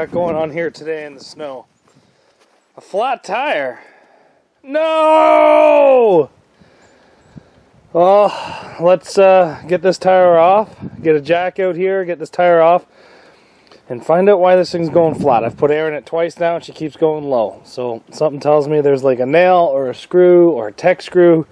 got going on here today in the snow. A flat tire. No! Well, let's get this tire off, get a jack out here, get this tire off, and find out why this thing's going flat. I've put air in it twice now and she keeps going low. So something tells me there's like a nail or a screw or a tech screw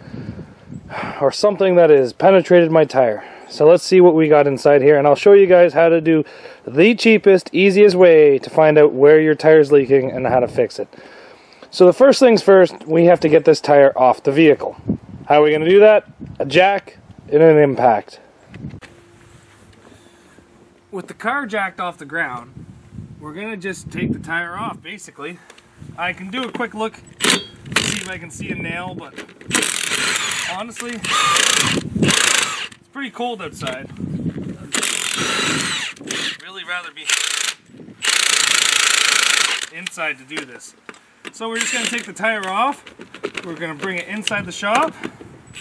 or something that has penetrated my tire. So let's see what we got inside here, and I'll show you guys how to do the cheapest, easiest way to find out where your tire's leaking and how to fix it. So the first things first, we have to get this tire off the vehicle. How are we going to do that? A jack and an impact. With the car jacked off the ground, we're going to just take the tire off, basically. I can do a quick look, see if I can see a nail, but honestly, it's pretty cold outside. I'd really rather be inside to do this. So we're just going to take the tire off, we're going to bring it inside the shop,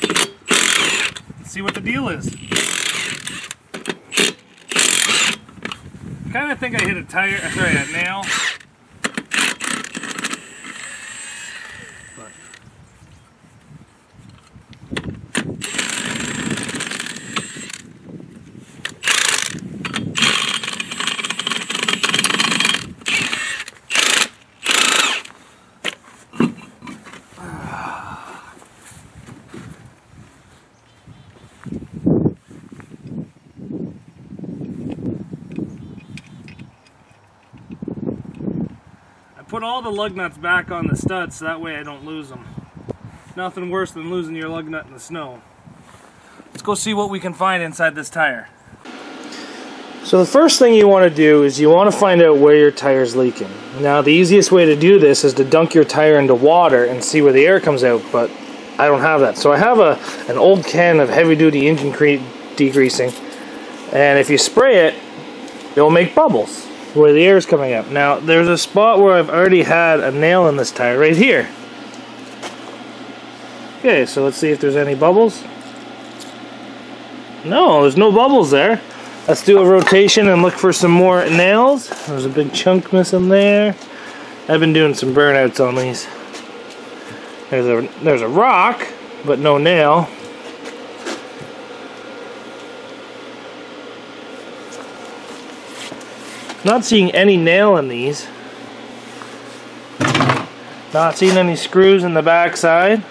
and see what the deal is. I kind of think I hit a nail. Put all the lug nuts back on the studs so that way I don't lose them. Nothing worse than losing your lug nut in the snow. Let's go see what we can find inside this tire. So the first thing you want to do is you want to find out where your tire's leaking. Now the easiest way to do this is to dunk your tire into water and see where the air comes out, but I don't have that. So I have an old can of heavy-duty engine degreasing, and if you spray it, it'll make bubbles where the air is coming up. Now there's a spot where I've already had a nail in this tire right here. Okay, so let's see if there's any bubbles. No, there's no bubbles there. Let's do a rotation and look for some more nails. There's a big chunk missing there. I've been doing some burnouts on these. There's a rock, but no nail. Not seeing any nail in these. Not seeing any screws in the back side.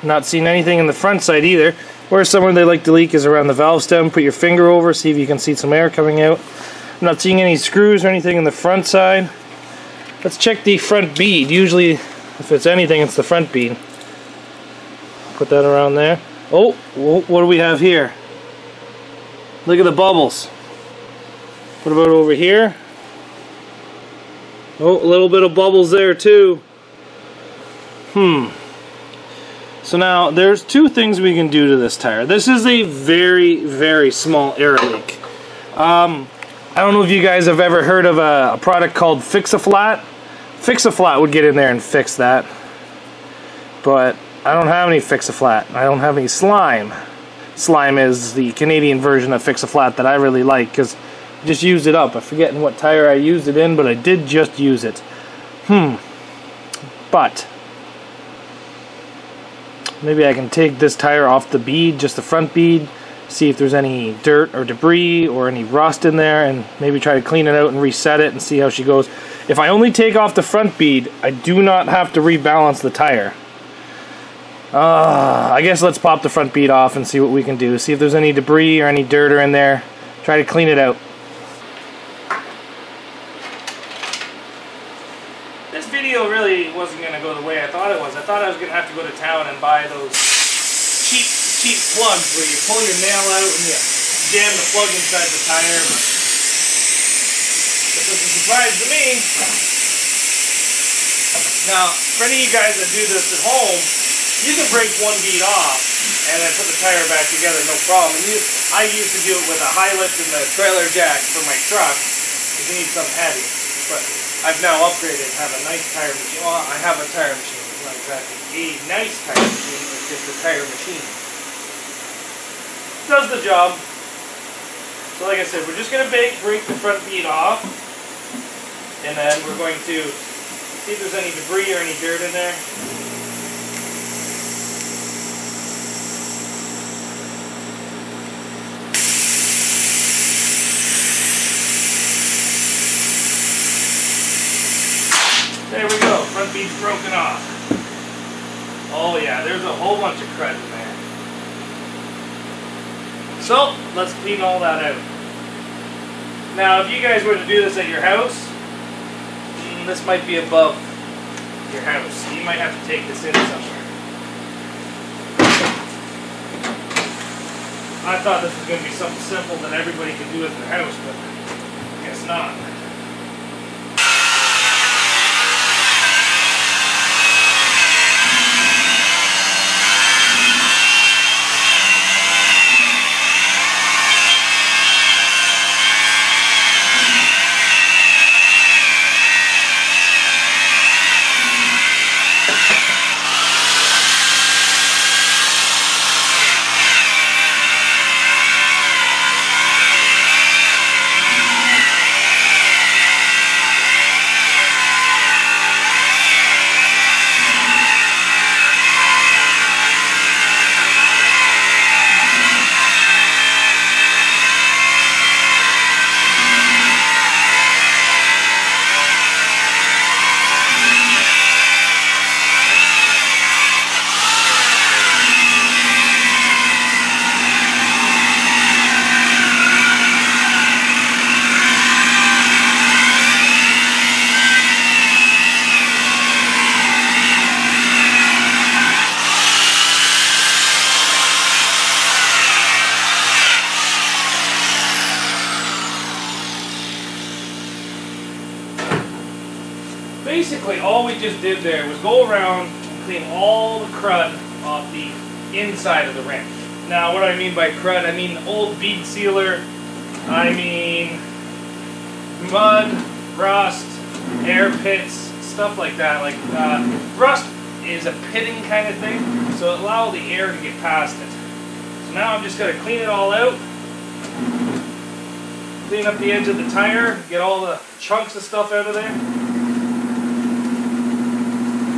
Not seeing anything in the front side either. Where somewhere they like to leak is around the valve stem. Put your finger over, see if you can see some air coming out. I'm not seeing any screws or anything in the front side. Let's check the front bead. Usually, if it's anything, it's the front bead. Put that around there. Oh, what do we have here? Look at the bubbles. What about over here? Oh, a little bit of bubbles there too. So now, there's two things we can do to this tire. This is a very, very small air leak. I don't know if you guys have ever heard of a product called Fix-A-Flat. Fix-A-Flat would get in there and fix that. But I don't have any Fix-A-Flat. I don't have any slime. Slime is the Canadian version of Fix-A-Flat that I really like because I just used it up. I'm forgetting what tire I used it in, but I did just use it. But maybe I can take this tire off the bead, just the front bead, see if there's any dirt or debris or any rust in there, and maybe try to clean it out and reset it and see how she goes. If I only take off the front bead, I do not have to rebalance the tire. I guess let's pop the front bead off and see what we can do. See if there's any debris or any dirt in there. Try to clean it out. This video really wasn't going to go the way I thought it was. I thought I was going to have to go to town and buy those cheap plugs where you pull your nail out and you jam the plug inside the tire. But this was a surprise to me. Now, for any of you guys that do this at home, you can break one bead off and then put the tire back together, no problem. And I used to do it with a high lift and the trailer jack for my truck, if you need something heavy. But I've now upgraded and have a nice tire machine. Well, I have a tire machine. It's not exactly a nice tire machine, it's just a tire machine. Does the job. So like I said, we're just going to break the front bead off, and then we're going to see if there's any debris or any dirt in there. There we go, front bead's broken off. Oh yeah, there's a whole bunch of crud in there. So, let's clean all that out. Now, if you guys were to do this at your house, this might be above your house. You might have to take this in somewhere. I thought this was going to be something simple that everybody could do at their house, but I guess not. Basically, all we just did there was go around and clean all the crud off the inside of the rim. Now, what I mean by crud, I mean old bead sealer, I mean mud, rust, air pits, stuff like that. Like rust is a pitting kind of thing, so it allows the air to get past it. So now I'm just going to clean it all out, clean up the edge of the tire, get all the chunks of stuff out of there.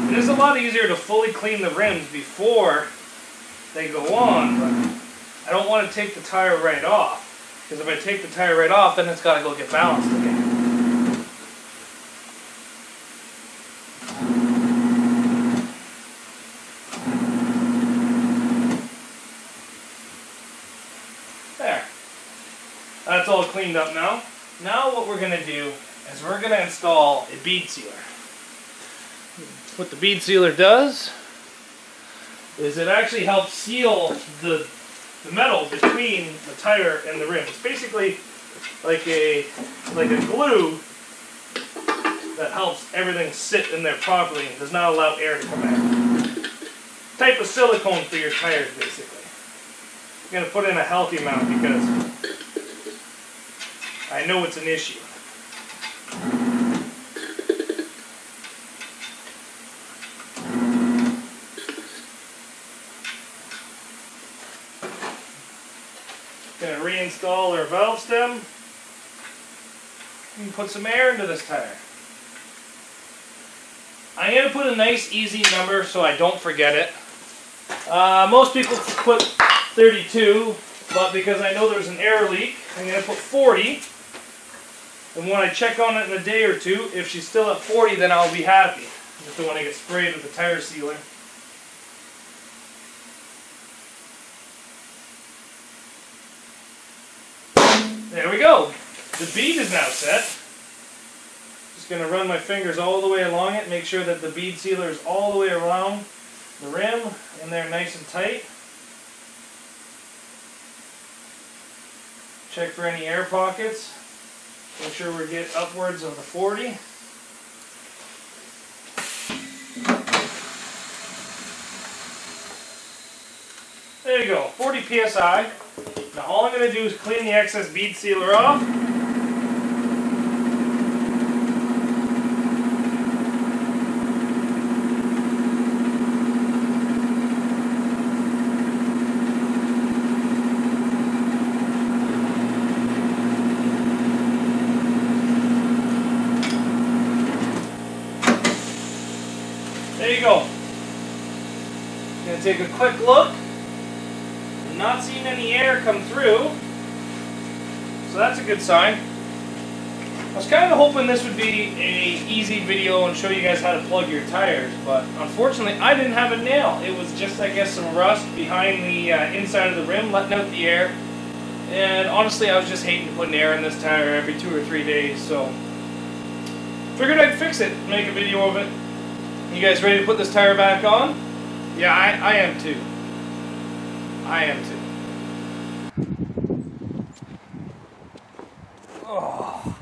It is a lot easier to fully clean the rims before they go on, but I don't want to take the tire right off, because if I take the tire right off, then it's got to go get balanced again. There. That's all cleaned up now. Now what we're going to do is we're going to install a bead sealer. What the bead sealer does is it actually helps seal the metal between the tire and the rim. It's basically like a glue that helps everything sit in there properly and does not allow air to come out. Type of silicone for your tires, basically. I'm going to put in a healthy amount because I know it's an issue. Going to reinstall our valve stem and put some air into this tire. I'm going to put a nice easy number so I don't forget it. Most people put 32, but because I know there's an air leak, I'm going to put 40. And when I check on it in a day or two, if she's still at 40, then I'll be happy. Just don't want to get sprayed with the tire sealer. There we go. The bead is now set. Just going to run my fingers all the way along it, make sure that the bead sealer is all the way around the rim and they're nice and tight. Check for any air pockets. Make sure we get upwards of the 40. There you go, 40 psi. Now all I'm going to do is clean the excess bead sealer off. There you go. Gonna take a quick look. I'm not seeing any air come through, so that's a good sign. I was kind of hoping this would be an easy video and show you guys how to plug your tires, but unfortunately I didn't have a nail. It was just, I guess, some rust behind the inside of the rim, letting out the air. And honestly, I was just hating putting air in this tire every 2 or 3 days, so figured I'd fix it, make a video of it. You guys ready to put this tire back on? Yeah, I am too. I am too. Oh.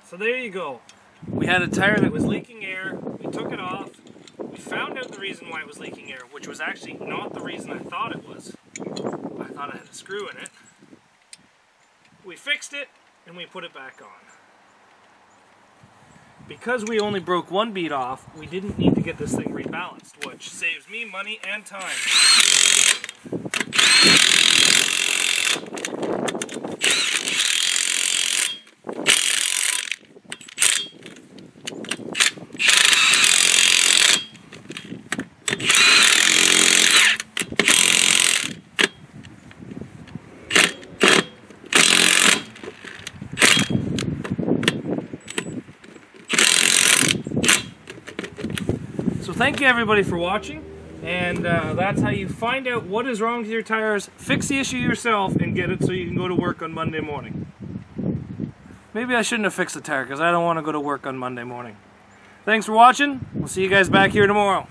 So there you go. We had a tire that was leaking air, we took it off, we found out the reason why it was leaking air, which was actually not the reason I thought it was. I thought I had a screw in it. We fixed it, and we put it back on. Because we only broke one bead off, we didn't need to get this thing rebalanced, which saves me money and time. So thank you everybody for watching, and that's how you find out what is wrong with your tires, fix the issue yourself, and get it so you can go to work on Monday morning. Maybe I shouldn't have fixed the tire because I don't want to go to work on Monday morning. Thanks for watching. We'll see you guys back here tomorrow.